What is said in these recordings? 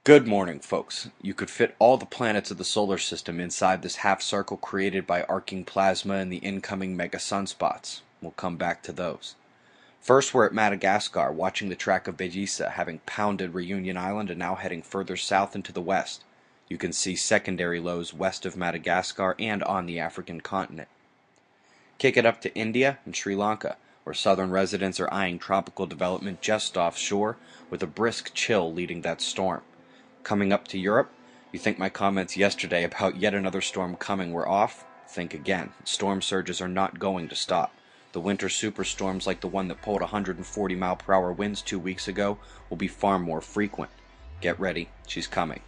Good morning, folks. You could fit all the planets of the solar system inside this half circle created by arcing plasma and the incoming mega sunspots. We'll come back to those. First, we're at Madagascar, watching the track of Bejisa, having pounded Reunion Island and now heading further south into the west. You can see secondary lows west of Madagascar and on the African continent. Kick it up to India and Sri Lanka, where southern residents are eyeing tropical development just offshore, with a brisk chill leading that storm. Coming up to Europe, you think my comments yesterday about yet another storm coming were off? Think again. Storm surges are not going to stop. The winter superstorms like the one that pulled 140-mile-per-hour winds 2 weeks ago will be far more frequent. Get ready, she's coming.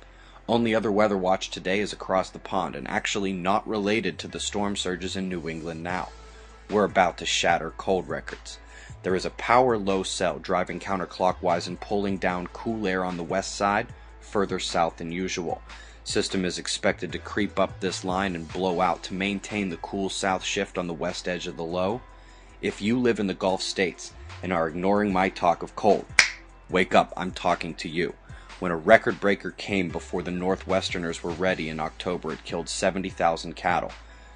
Only other weather watch today is across the pond and actually not related to the storm surges in New England now. We're about to shatter cold records. There is a power low cell driving counterclockwise and pulling down cool air on the west side, further south than usual. System is expected to creep up this line and blow out to maintain the cool south shift on the west edge of the low. If you live in the Gulf states and are ignoring my talk of cold, wake up, I'm talking to you. When a record breaker came before the Northwesterners were ready in October, it killed 70,000 cattle.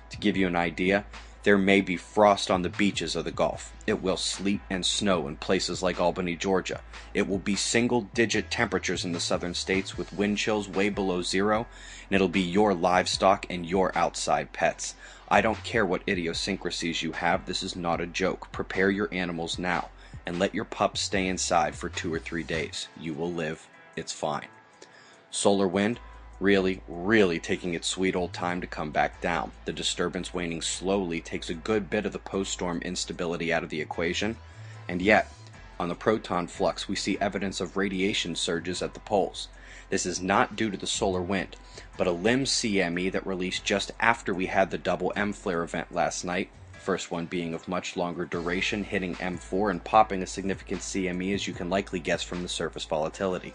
To give you an idea, there may be frost on the beaches of the Gulf. It will sleet and snow in places like Albany, Georgia. It will be single-digit temperatures in the southern states with wind chills way below zero, and it'll be your livestock and your outside pets. I don't care what idiosyncrasies you have, this is not a joke. Prepare your animals now, and let your pups stay inside for 2 or 3 days. You will live. It's fine. Solar wind, really taking its sweet old time to come back down. The disturbance waning slowly takes a good bit of the post-storm instability out of the equation, and yet, on the proton flux, we see evidence of radiation surges at the poles. This is not due to the solar wind, but a LIMS CME that released just after we had the double M flare event last night, first one being of much longer duration, hitting M4 and popping a significant CME, as you can likely guess from the surface volatility.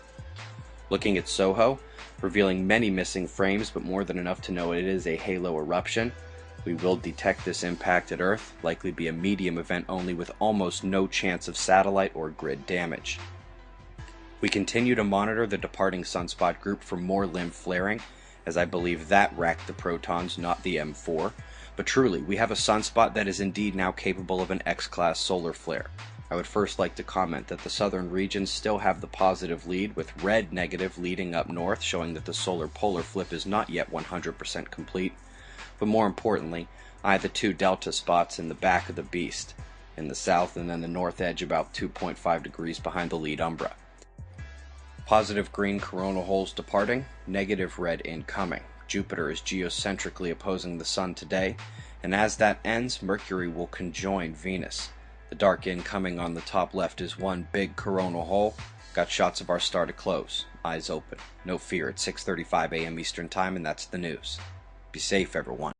Looking at SOHO, revealing many missing frames, but more than enough to know it is a halo eruption. We will detect this impact at Earth, likely be a medium event only with almost no chance of satellite or grid damage. We continue to monitor the departing sunspot group for more limb flaring, as I believe that racked the protons, not the M4. But truly, we have a sunspot that is indeed now capable of an X-class solar flare. I would first like to comment that the southern regions still have the positive lead, with red negative leading up north, showing that the solar polar flip is not yet 100% complete. But more importantly, I have the 2 delta spots in the back of the beast, in the south and then the north edge about 2.5 degrees behind the lead umbra. Positive green coronal holes departing, negative red incoming. Jupiter is geocentrically opposing the Sun today, and as that ends, Mercury will conjoin Venus. The dark incoming on the top left is one big coronal hole. Got shots of our star to close. Eyes open. No fear, it's 6:35 a.m. Eastern Time, and that's the news. Be safe, everyone.